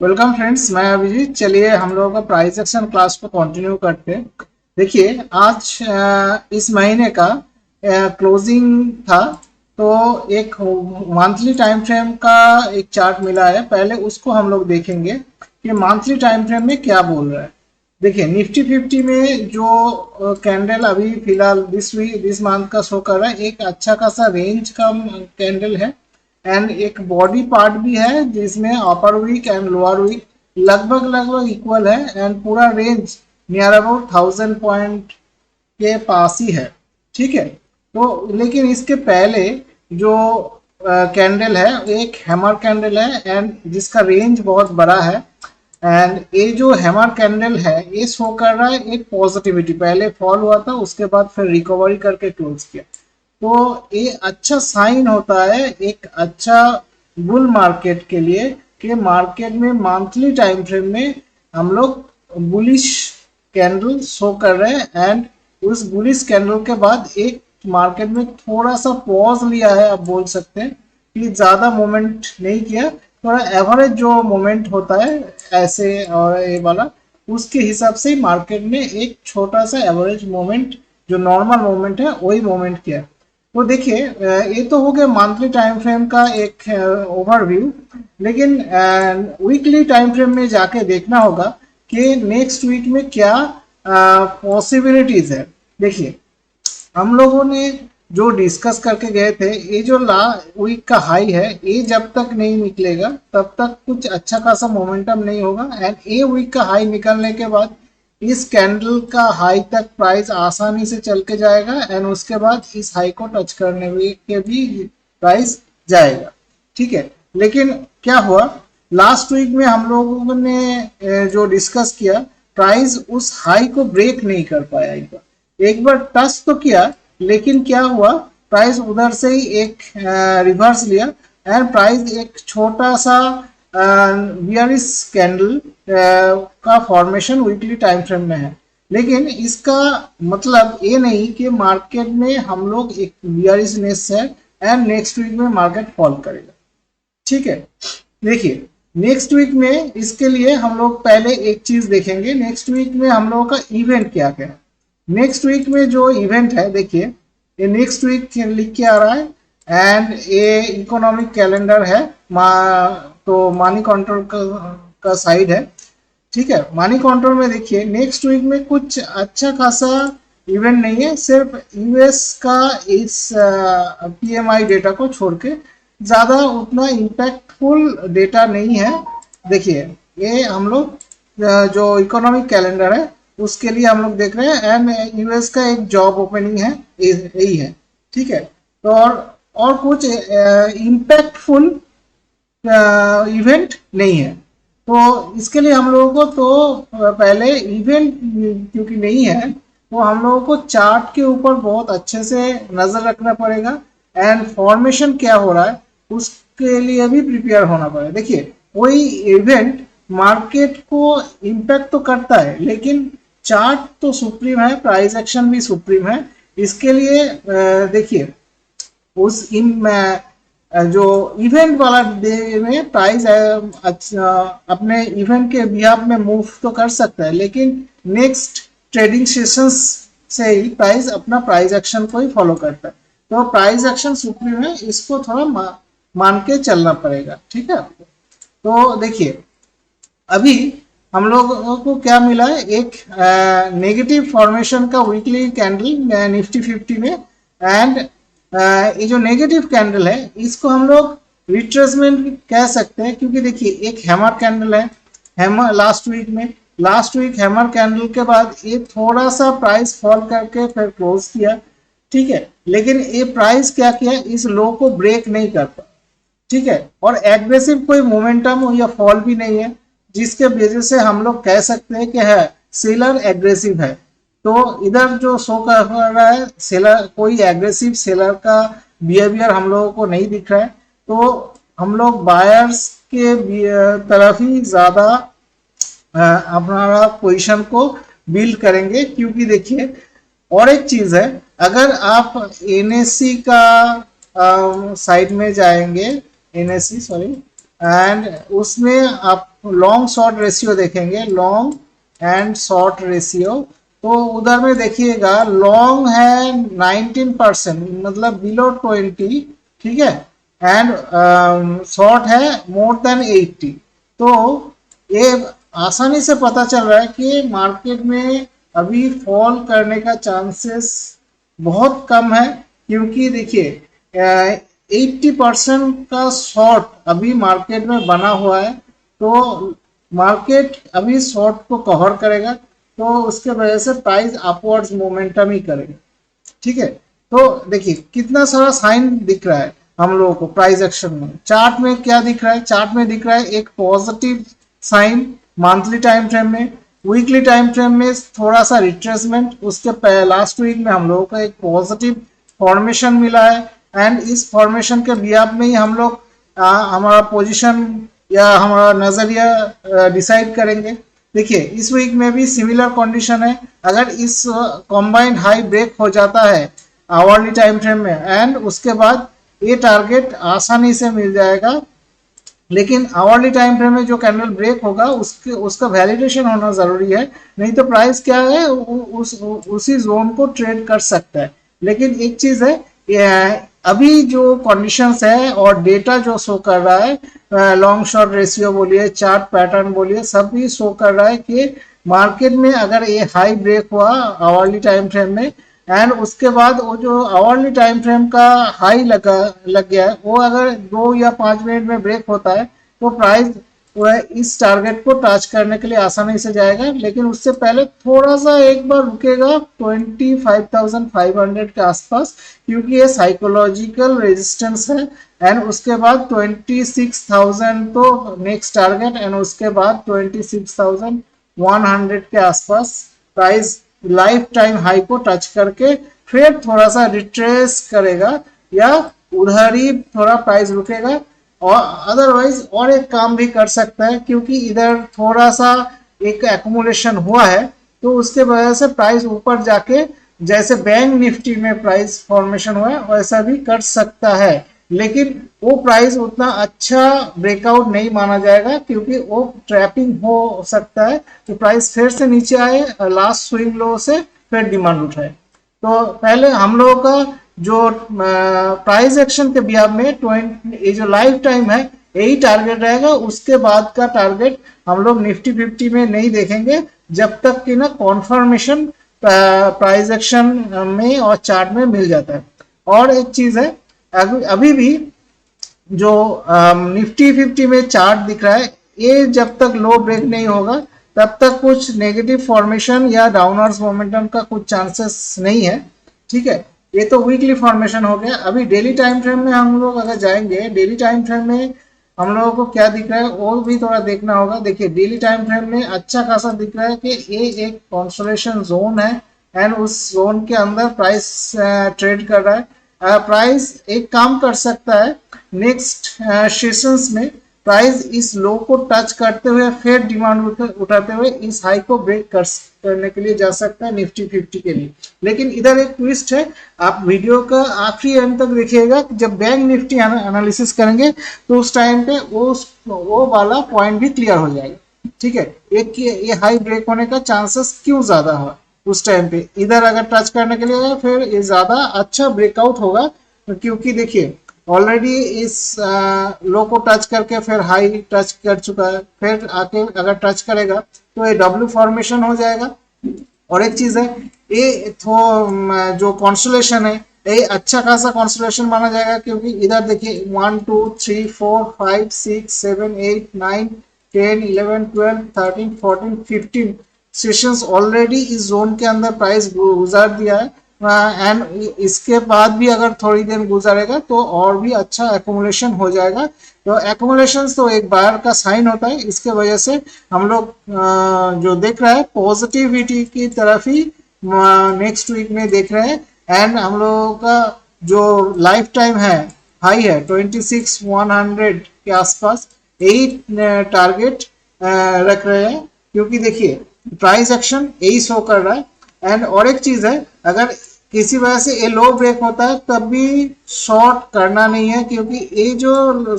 Welcome friends, मैं अभिजीत। चलिए हम लोगों का प्राइस एक्शन क्लास को कंटिन्यू करते हैं। देखिए आज इस महीने का क्लोजिंग था, तो एक मंथली टाइम फ्रेम का एक चार्ट मिला है। पहले उसको हम लोग देखेंगे कि मंथली टाइम फ्रेम में क्या बोल रहा है। देखिए निफ्टी 50 में जो कैंडल अभी फिलहाल दिस मंथ का शो कर रहा है, एक अच्छा खासा रेंज का कैंडल है एंड एक बॉडी पार्ट भी है जिसमें अपर वीक एंड लोअर वीक लगभग लगभग इक्वल है एंड पूरा रेंज नियर अबाउट 1000 पॉइंट के पास ही है। ठीक है, तो लेकिन इसके पहले जो कैंडल है एक हैमर कैंडल है एंड जिसका रेंज बहुत बड़ा है। एंड ये जो हैमर कैंडल है ये शो कर रहा है एक पॉजिटिविटी, पहले फॉल हुआ था उसके बाद फिर रिकवरी करके क्लोज किया। तो ये अच्छा साइन होता है एक अच्छा बुल मार्केट के लिए कि मार्केट में मंथली टाइम फ्रेम में हम लोग बुलिश कैंडल शो कर रहे हैं एंड उस बुलिश कैंडल के बाद एक मार्केट में थोड़ा सा पॉज लिया है, आप बोल सकते हैं कि ज्यादा मोमेंट नहीं किया, थोड़ा एवरेज जो मोमेंट होता है ऐसे और ये वाला उसके हिसाब से मार्केट में एक छोटा सा एवरेज मोमेंट जो नॉर्मल मोमेंट है वही मोमेंट किया। तो देखिए ये तो हो गया मंथली टाइम फ्रेम का एक ओवरव्यू। लेकिन वीकली टाइम फ्रेम में जाके देखना होगा कि नेक्स्ट वीक में क्या पॉसिबिलिटीज है। देखिए हम लोगों ने जो डिस्कस करके गए थे, ये जो ला वीक का हाई है ये जब तक नहीं निकलेगा तब तक कुछ अच्छा खासा मोमेंटम नहीं होगा एंड ये वीक का हाई निकलने के बाद इस कैंडल का हाई तक प्राइस आसानी से चल के जाएगा एंड उसके बाद इस हाई को टच करने के भी प्राइस जाएगा। ठीक है, लेकिन क्या हुआ लास्ट वीक में हम लोगों ने जो डिस्कस किया, प्राइस उस हाई को ब्रेक नहीं कर पाया। एक बार टच तो किया लेकिन क्या हुआ, प्राइस उधर से ही एक रिवर्स लिया एंड प्राइस एक छोटा सा बियरिश कैंडल का फॉर्मेशन वीकली टाइम फ्रेम में है। लेकिन इसका मतलब ये नहीं कि मार्केट में हम लोग एक बियरिशनेस है एंड नेक्स्ट वीक में मार्केट फॉल करेगा। ठीक है, देखिए नेक्स्ट वीक में इसके लिए हम लोग पहले एक चीज देखेंगे, नेक्स्ट वीक में हम लोगों का इवेंट क्या क्या है। नेक्स्ट वीक में जो इवेंट है, देखिए ये नेक्स्ट वीक लिख के आ रहा है एंड ये इकोनॉमिक कैलेंडर है तो मनी कंट्रोल का साइड है। ठीक है, मनी कंट्रोल में देखिए नेक्स्ट वीक में कुछ अच्छा खासा इवेंट नहीं है, सिर्फ यूएस का इस पीएमआई डेटा को छोड़ के ज्यादा उतना इम्पैक्टफुल डेटा नहीं है। देखिए ये हम लोग जो इकोनॉमिक कैलेंडर है उसके लिए हम लोग देख रहे हैं एंड यूएस का एक जॉब ओपनिंग है, यही है। ठीक है, तो और कुछ इम्पैक्टफुल इवेंट नहीं है। तो इसके लिए हम लोगों को तो पहले इवेंट क्योंकि नहीं है तो हम लोगों को चार्ट के ऊपर बहुत अच्छे से नजर रखना पड़ेगा एंड फॉर्मेशन क्या हो रहा है उसके लिए भी प्रिपेयर होना पड़ेगा। देखिए कोई इवेंट मार्केट को इम्पैक्ट तो करता है लेकिन चार्ट तो सुप्रीम है, प्राइस एक्शन भी सुप्रीम है। इसके लिए देखिए उस जो इवेंट वाला डे में प्राइस अपने इवेंट के बिहाफ में मूव तो कर सकता है लेकिन नेक्स्ट ट्रेडिंग सेशंस से ही प्राइस अपना प्राइस एक्शन को ही फॉलो करता है। तो प्राइस एक्शन सुप्रीम है, इसको थोड़ा मान के चलना पड़ेगा। ठीक है, तो देखिए अभी हम लोगों को क्या मिला है, एक नेगेटिव फॉर्मेशन का वीकली कैंडल निफ्टी 50 में एंड ये जो नेगेटिव कैंडल है इसको हम लोग रिट्रेसमेंट कह सकते हैं क्योंकि देखिए एक हैमर कैंडल है, hammer last week hammer candle के बाद ये थोड़ा सा प्राइस फॉल करके फिर क्लोज किया। ठीक है, लेकिन ये प्राइस क्या किया, इस लो को ब्रेक नहीं कर पाया। ठीक है, और एग्रेसिव कोई मोमेंटम या फॉल भी नहीं है जिसके वजह से हम लोग कह सकते हैं कि है सेलर एग्रेसिव है। तो इधर जो शो कर रहा है सेलर, कोई एग्रेसिव सेलर का बिहेवियर हम लोगों को नहीं दिख रहा है, तो हम लोग बायर्स के तरफ ही ज्यादा अपना पोजीशन को बिल्ड करेंगे। क्योंकि देखिए और एक चीज है, अगर आप एनएससी का साइड में जाएंगे, एनएससी सॉरी एंड उसमें आप लॉन्ग शॉर्ट रेशियो देखेंगे, लॉन्ग एंड शॉर्ट रेशियो। तो उधर में देखिएगा लॉन्ग है 19%, मतलब बिलो 20, ठीक है, एंड शॉर्ट है मोर देन 80। तो ये आसानी से पता चल रहा है कि मार्केट में अभी फॉल करने का चांसेस बहुत कम है, क्योंकि देखिए 80% का शॉर्ट अभी मार्केट में बना हुआ है। तो मार्केट अभी शॉर्ट को कवर करेगा, तो उसके वजह से प्राइस अपवर्ड्स मोमेंटम ही करेगा, ठीक है। तो देखिए कितना सारा साइन दिख रहा है हम लोगों को प्राइस एक्शन में। चार्ट में क्या दिख रहा है, चार्ट में दिख रहा है एक positive sign monthly time frame में, वीकली टाइम फ्रेम में थोड़ा सा रिट्रेसमेंट, उसके लास्ट वीक में हम लोगों को एक पॉजिटिव फॉर्मेशन मिला है, एंड इस फॉर्मेशन के बिहाफ में ही हम लोग हमारा पोजीशन या हमारा नजरिया डिसाइड करेंगे। देखिए इस वीक में भी सिमिलर कंडीशन है। अगर इस कॉम्बाइंड हाई ब्रेक हो जाता है आवरली टाइम फ्रेम में, एंड उसके बाद ये टारगेट आसानी से मिल जाएगा, लेकिन आवरली टाइम फ्रेम में जो कैंडल ब्रेक होगा उसका वैलिडेशन होना जरूरी है, नहीं तो प्राइस क्या है उसी जोन को ट्रेड कर सकता है। लेकिन एक चीज है, अभी जो कंडीशंस है और डेटा जो शो कर रहा है, लॉन्ग शॉर्ट रेशियो बोलिए, चार्ट पैटर्न बोलिए, सब भी शो कर रहा है कि मार्केट में अगर ये हाई ब्रेक हुआ आवरली टाइम फ्रेम में, एंड उसके बाद वो जो आवरली टाइम फ्रेम का हाई लग गया है, वो अगर 2 या 5 मिनट में ब्रेक होता है तो प्राइस इस टारगेट को टच करने के लिए आसानी से जाएगा। लेकिन उससे पहले थोड़ा सा एक बार रुकेगा 25,500 के आसपास, क्योंकि ये साइकोलॉजिकल रेजिस्टेंस है, एंड उसके बाद 26,000 तो नेक्स्ट टारगेट, एंड उसके बाद 26,100 के आसपास प्राइस लाइफ टाइम हाई को टच करके फिर थोड़ा सा रिट्रेस करेगा या उधर ही थोड़ा प्राइस रुकेगा। और अदरवाइज और एक काम भी कर सकता है, क्योंकि इधर थोड़ा सा एक एक्यूमुलेशन हुआ है, तो उसके वजह से प्राइस ऊपर जाके जैसे बैंक निफ्टी में प्राइस फॉर्मेशन हुआ है वैसा भी कर सकता है। लेकिन वो प्राइस उतना अच्छा ब्रेकआउट नहीं माना जाएगा, क्योंकि वो ट्रैपिंग हो सकता है, तो प्राइस फिर से नीचे आए लास्ट स्विंग लो से फिर डिमांड उठाए। तो पहले हम लोगों का जो प्राइस एक्शन के बिहाफ में 20 ये जो लाइफ टाइम है यही टारगेट रहेगा। उसके बाद का टारगेट हम लोग निफ्टी 50 में नहीं देखेंगे जब तक कि ना कॉन्फर्मेशन प्राइस एक्शन में और चार्ट में मिल जाता है। और एक चीज है, अभी भी जो निफ्टी 50 में चार्ट दिख रहा है, ये जब तक लो ब्रेक नहीं होगा तब तक कुछ नेगेटिव फॉर्मेशन या डाउनवर्ड्स मोमेंटम का कुछ चांसेस नहीं है, ठीक है। ये तो वीकली फॉर्मेशन हो गया। अभी डेली टाइम फ्रेम में हम लोग अगर जाएंगे, डेली टाइम फ्रेम में हम लोगों को क्या दिख रहा है वो भी थोड़ा देखना होगा। देखिए डेली टाइम फ्रेम में अच्छा खासा दिख रहा है कि ये एक कंसोलेशन जोन है, एंड उस जोन के अंदर प्राइस ट्रेड कर रहा है। प्राइस एक काम कर सकता है, नेक्स्ट सेशंस में प्राइस इस लो को टच करते हुए फिर डिमांड उठाते हुए इस हाई को ब्रेक करने के लिए जा सकता है निफ्टी 50 के लिए। लेकिन इधर एक ट्विस्ट है, आप वीडियो का आखिरी एंड तक देखिएगा। जब बैंक निफ्टी एनालिसिस करेंगे तो उस टाइम पे वो वाला पॉइंट भी क्लियर हो जाएगा, ठीक है। एक ये हाई ब्रेक होने का चांसेस क्यों ज्यादा है उस टाइम पे, इधर अगर टच करने के लिए फिर ये ज्यादा अच्छा ब्रेकआउट होगा, क्योंकि देखिए ऑलरेडी इस लो को टच करके फिर हाई टच कर चुका है, फिर आके अगर टच करेगा तो ये डब्ल्यू फॉर्मेशन हो जाएगा। और एक चीज है, ये जो कॉन्स्टलेशन है ये अच्छा खासा कॉन्स्टलेशन माना जाएगा, क्योंकि इधर देखिए 1 2 3 4 5 6 7 8 9 10 11 12 13 14 15 सेशंस ऑलरेडी इस जोन के अंदर प्राइस गुजार दिया है, एंड इसके बाद भी अगर थोड़ी देर गुजारेगा तो और भी अच्छा एक्यूमुलेशन हो जाएगा। तो एक्यूमुलेशन तो एक बायर का साइन होता है, इसके वजह से हम लोग जो देख रहे हैं पॉजिटिविटी की तरफ ही नेक्स्ट वीक में देख रहे हैं। एंड हम लोगों का जो लाइफ टाइम है हाई है 26,100 के आसपास, यही टारगेट रख रहे हैं, क्योंकि देखिए प्राइस एक्शन यही शो कर रहा है। एंड और एक चीज है, अगर किसी वजह से ये लो ब्रेक होता है तब भी शॉर्ट करना नहीं है, क्योंकि ये जो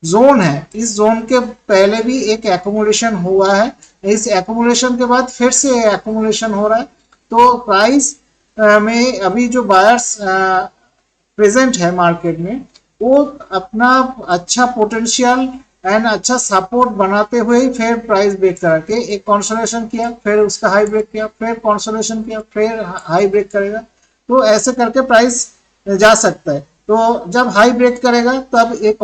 जोन है, इस जोन के पहले भी एक एकोमोडेशन हुआ है, इस एकोमोडेशन के बाद फिर से एकोमोडेशन हो रहा है। तो प्राइस में अभी जो बायर्स प्रेजेंट है मार्केट में, वो अपना अच्छा पोटेंशियल एंड अच्छा सपोर्ट बनाते हुए ही फिर प्राइस ब्रेक करा के एक कंसोलिडेशन किया, फिर उसका हाई ब्रेक किया, फिर कंसोलिडेशन किया, फिर हाई ब्रेक करेगा। तो ऐसे करके प्राइस जा सकता है। तो जब हाई ब्रेक करेगा तब एक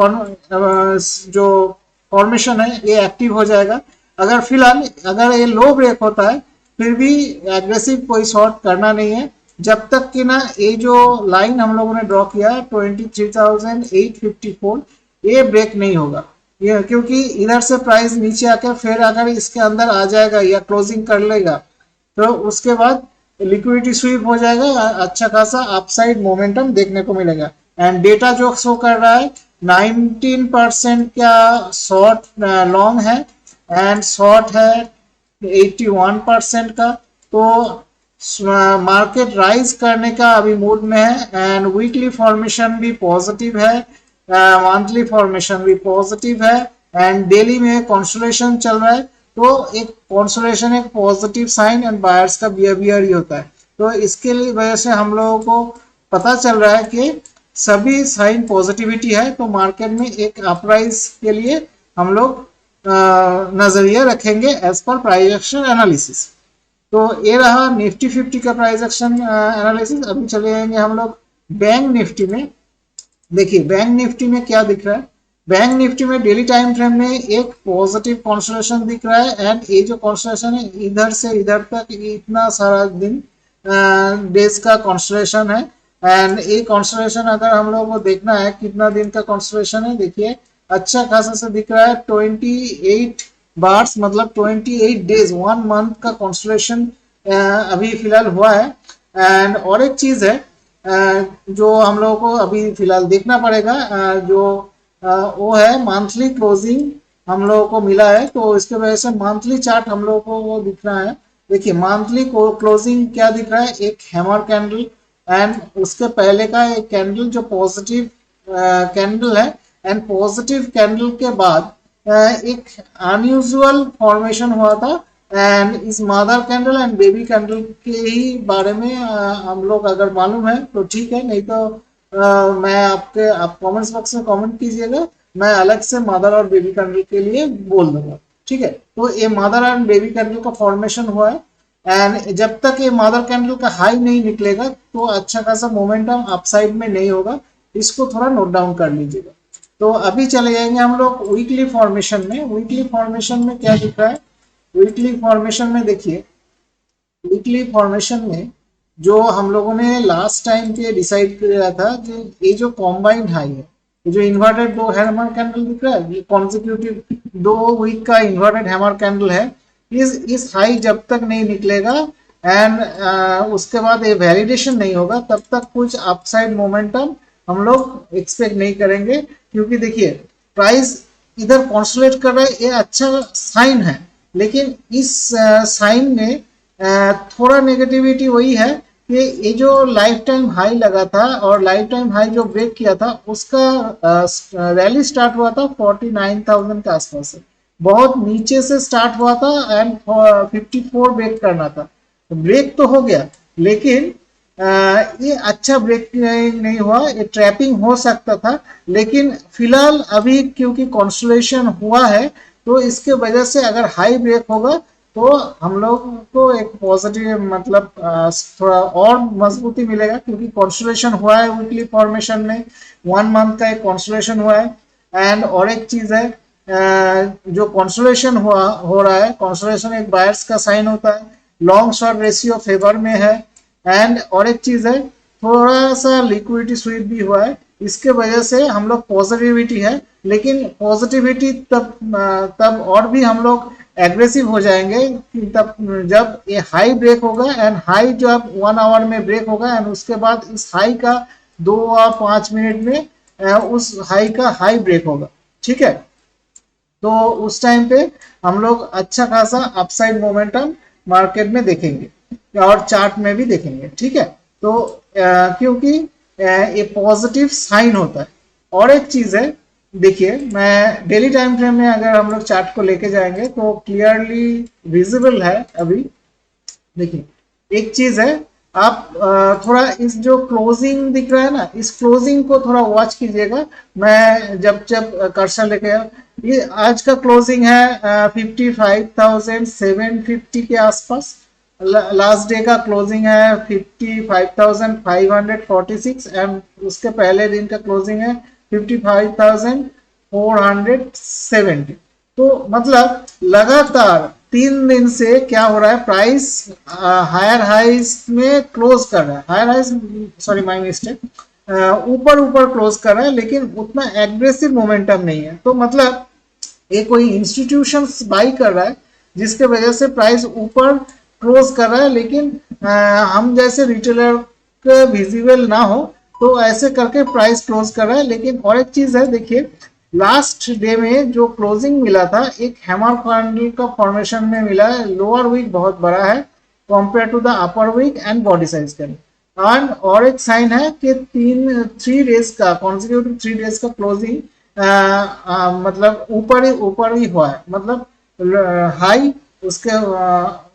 जो फॉर्मेशन है ये एक्टिव हो जाएगा। अगर फिलहाल अगर ये लो ब्रेक होता है फिर भी एग्रेसिव कोई शॉर्ट करना नहीं है, जब तक कि ना ये जो लाइन हम लोगों ने ड्रॉ किया 23,854 ये ब्रेक नहीं होगा। ये क्योंकि इधर से प्राइस नीचे आकर फिर अगर इसके अंदर आ जाएगा या क्लोजिंग कर लेगा तो उसके बाद लिक्विडिटी स्वीप हो जाएगा, अच्छा खासा अपसाइड मोमेंटम देखने को मिलेगा। एंड डेटा जो शो कर रहा है 19% का शॉर्ट लॉन्ग है एंड शॉर्ट है 81% का। तो मार्केट राइज करने का अभी मूड में है एंड वीकली फॉर्मेशन भी पॉजिटिव है, मंथली फॉर्मेशन भी पॉजिटिव है एंड डेली में कंसोलिडेशन चल रहा है। तो एक कंसोलिडेशन एक पॉजिटिव साइन एंड बायर्स का बिहेवियर ही होता है। तो इसके लिए वजह से हम लोगों को पता चल रहा है कि सभी साइन पॉजिटिविटी है, तो मार्केट में एक अपराइज के लिए हम लोग नजरिया रखेंगे as per price action analysis. तो ये रहा निफ्टी 50 का प्राइस एक्शन एनालिसिस। अभी चले जाएंगे हम लोग बैंक निफ्टी में। देखिए बैंक निफ्टी में क्या दिख रहा है, बैंक निफ्टी में डेली टाइम फ्रेम में एक पॉजिटिव कंसोलिडेशन दिख रहा है एंड ये जो कंसोलिडेशन है इधर से इधर तक इतना सारा दिन डेज का कंसोलिडेशन है। एंड ये कंसोलिडेशन अगर हम लोगों को देखना है कितना दिन का कंसोलिडेशन है, देखिए अच्छा खासा से दिख रहा है 28 बार्स, मतलब 28 डेज 1 मंथ का कंसोलिडेशन अभी फिलहाल हुआ है। एंड और एक चीज है जो हम लोगों को अभी फिलहाल देखना पड़ेगा, जो वो है मंथली क्लोजिंग हम लोगों को मिला है, तो इसके वजह से मंथली चार्ट हम लोगों को वो दिख रहा है। देखिए मंथली क्लोजिंग क्या दिख रहा है, एक हैमर कैंडल एंड उसके पहले का एक कैंडल जो पॉजिटिव कैंडल है एंड पॉजिटिव कैंडल के बाद एक अनयूजुअल फॉर्मेशन हुआ था एंड इस mother candle and baby candle के ही बारे में हम लोग अगर मालूम है तो ठीक है, नहीं तो मैं आप कमेंट्स बॉक्स में कमेंट कीजिएगा, मैं अलग से मदर और बेबी कैंडल के लिए बोल दूंगा। ठीक है, तो ये मदर एंड बेबी कैंडल का फॉर्मेशन हुआ है एंड जब तक ये मदर कैंडल का हाई नहीं निकलेगा तो अच्छा खासा मोमेंटम अपसाइड में नहीं होगा, इसको थोड़ा नोट डाउन कर लीजिएगा। तो अभी चले जाएंगे हम लोग वीकली फॉर्मेशन में। वीकली फॉर्मेशन में क्या दिख रहा है, वीकली फॉर्मेशन में देखिए वीकली फॉर्मेशन में जो हम लोगों ने लास्ट टाइम पे डिसाइड किया था कि ये जो कॉम्बाइंड हाई है, ये जो इन्वर्टेड दो हैमर कैंडल दिख रहा है, ये कॉन्जिक्यूटिव 2 वीक का इन्वर्टेड हैमर कैंडल है, इस हाई जब तक नहीं निकलेगा एंड उसके बाद ये वैलिडेशन नहीं होगा तब तक कुछ अपसाइड मोमेंटम हम लोग एक्सपेक्ट नहीं करेंगे। क्योंकि देखिए प्राइस इधर कंसोलिडेट कर रहा है, ये अच्छा साइन है, लेकिन इस साइन में थोड़ा नेगेटिविटी वही है कि ये जो लाइफ टाइम हाई लगा था और लाइफ टाइम हाई जो ब्रेक किया था उसका रैली स्टार्ट हुआ था 49,000 के आसपास से, बहुत नीचे से स्टार्ट हुआ था एंड 54 ब्रेक करना था। तो ब्रेक तो हो गया लेकिन ये अच्छा ब्रेक नहीं हुआ, ये ट्रैपिंग हो सकता था, लेकिन फिलहाल अभी क्योंकि कंसोलिडेशन हुआ है तो इसके वजह से अगर हाई ब्रेक होगा तो हम लोग को एक पॉजिटिव मतलब थोड़ा और मजबूती मिलेगा, क्योंकि कंसोलिडेशन हुआ है वीकली फॉर्मेशन में, 1 मंथ का एक कंसोलिडेशन हुआ है। एंड और एक चीज है जो कंसोलिडेशन हो रहा है, कंसोलिडेशन एक बायर्स का साइन होता है, लॉन्ग शॉर्ट रेशियो फेवर में है एंड और एक चीज है थोड़ा सा लिक्विडिटी स्वीप भी हुआ है, इसके वजह से हम लोग पॉजिटिविटी है, लेकिन पॉजिटिविटी तब और भी हम लोग एग्रेसिव हो जाएंगे तब जब ये हाई ब्रेक होगा एंड हाई जब 1 आवर में ब्रेक होगा एंड उसके बाद इस हाई का 2 और 5 मिनट में उस हाई का हाई ब्रेक होगा। ठीक है, तो उस टाइम पे हम लोग अच्छा खासा अपसाइड मोमेंटम मार्केट में देखेंगे और चार्ट में भी देखेंगे। ठीक है, तो क्योंकि ये पॉजिटिव साइन होता है। और एक चीज है देखिए मैं डेली टाइम फ्रेम में अगर हम लोग चार्ट को लेके जाएंगे तो क्लियरली विजिबल है अभी। देखिए एक चीज है, आप थोड़ा इस जो क्लोजिंग दिख रहा है ना, इस क्लोजिंग को थोड़ा वॉच कीजिएगा। मैं जब जब कर्सर लेके ये आज का क्लोजिंग है 55,750 के आसपास। लास्ट डे का क्लोजिंग है 55,546 एंड उसके पहले दिन का क्लोजिंग है 55,470। तो मतलब लगातार 3 दिन से क्या हो रहा है, प्राइस हायर हाइज में क्लोज कर रहा है, higher highs, sorry my mistake, ऊपर ऊपर क्लोज कर रहा है, लेकिन उतना एग्रेसिव मोमेंटम नहीं है। तो मतलब ये कोई इंस्टीट्यूशंस बाई कर रहा है जिसके वजह से प्राइस ऊपर क्लोज कर रहा है, लेकिन हम जैसे रिटेलर का विजिबल ना हो तो ऐसे करके प्राइस क्लोज कर रहा है। लेकिन और एक चीज है, देखिए लास्ट डे में जो क्लोजिंग मिला था एक हैमर कैंडल का फॉर्मेशन में मिला है। लोअर वीक बहुत बड़ा है compare to the upper wick and body size का। एंड और एक साइन है कि 3 डेज का कॉन्सिक्यूटिव 3 डेज का क्लोजिंग मतलब ऊपर ही हुआ है, मतलब हाई उसके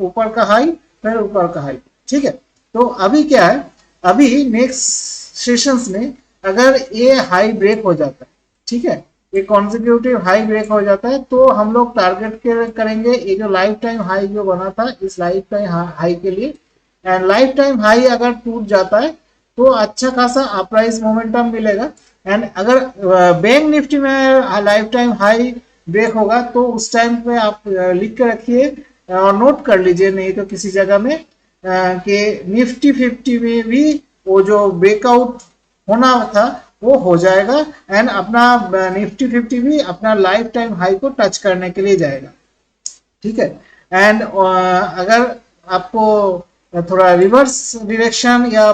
ऊपर का हाई फिर ऊपर का हाई। ठीक है, तो अभी क्या है, अभी नेक्स्ट सेशंस में अगर ये हाई ब्रेक हो जाता है, ठीक है, ये कॉन्सिक्यूटिव हाई ब्रेक हो जाता है तो हम लोग टारगेट करेंगे ये जो लाइफ टाइम हाई जो बना था इस लाइफ टाइम हाई के लिए। एंड लाइफ टाइम हाई अगर टूट जाता है तो अच्छा खासा अपराइज मोमेंटम मिलेगा। एंड अगर बैंक निफ्टी में लाइफ टाइम हाई ब्रेक होगा तो उस टाइम पे आप लिख के रखिए और नोट कर लीजिए, नहीं तो किसी जगह में कि निफ्टी 50 में भी वो जो ब्रेकआउट होना था वो हो जाएगा एंड अपना निफ्टी 50 भी अपना लाइफ टाइम हाई को टच करने के लिए जाएगा। ठीक है, एंड अगर आपको थोड़ा रिवर्स डायरेक्शन या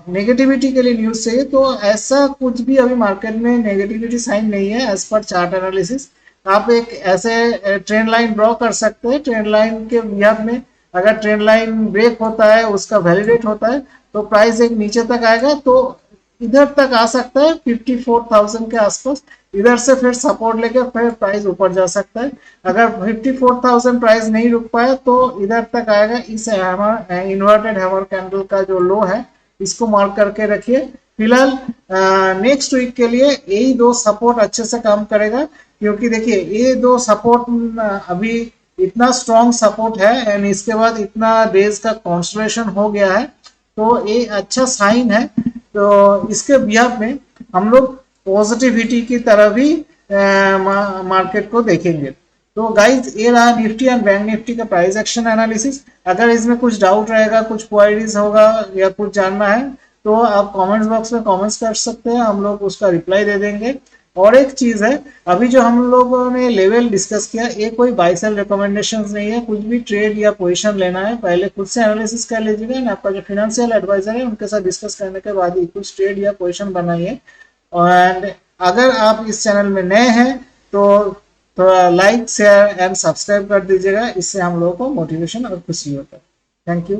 नेगेटिविटी के लिए न्यूज चाहिए तो ऐसा कुछ भी अभी मार्केट में नेगेटिविटी साइन नहीं है एज पर चार्ट एनालिसिस। आप एक ऐसे ट्रेंड लाइन ड्रॉ कर सकते हैं, ट्रेंड लाइन के बिहाफ में अगर ट्रेंड लाइन ब्रेक होता है उसका वैलिडेट होता है तो प्राइस एक नीचे तक आएगा, तो इधर तक आ सकता है 54,000 के आसपास। इधर से फिर सपोर्ट लेके फिर प्राइस ऊपर जा सकता है। अगर 54,000 प्राइस नहीं रुक पाए तो इधर तक आएगा। इस हैमर इन्वर्टेड हैमर कैंडल का जो लो है इसको मार्क करके रखिए। फिलहाल नेक्स्ट वीक के लिए यही 2 सपोर्ट अच्छे से काम करेगा, क्योंकि देखिए ये 2 सपोर्ट अभी इतना स्ट्रॉन्ग सपोर्ट है एंड इसके बाद इतना डेज का कॉन्सलेशन हो गया है तो ये अच्छा साइन है। तो इसके बिहाफ में हम लोग पॉजिटिविटी की तरह भी मार्केट को देखेंगे। तो गाइज ये रहा निफ्टी एंड बैंक निफ्टी का प्राइस एक्शन एनालिसिस। अगर इसमें कुछ डाउट रहेगा, कुछ क्वारीज होगा या कुछ जानना है तो आप कमेंट्स बॉक्स में कमेंट्स कर सकते हैं, हम लोग उसका रिप्लाई दे देंगे। और एक चीज है, अभी जो हम लोगों ने लेवल डिस्कस किया ये कोई बाय सेल रिकमेंडेशंस नहीं है। कुछ भी ट्रेड या पोजीशन लेना है पहले खुद से एनालिसिस कर लीजिएगा ना, आपका जो फाइनेंशियल एडवाइजर है उनके साथ डिस्कस करने के बाद ही कुछ ट्रेड या पोजीशन बनाइए। एंड अगर आप इस चैनल में नए हैं तो थोड़ा लाइक शेयर एंड सब्सक्राइब कर दीजिएगा, इससे हम लोगों को मोटिवेशन और खुशी होता है। Thank you.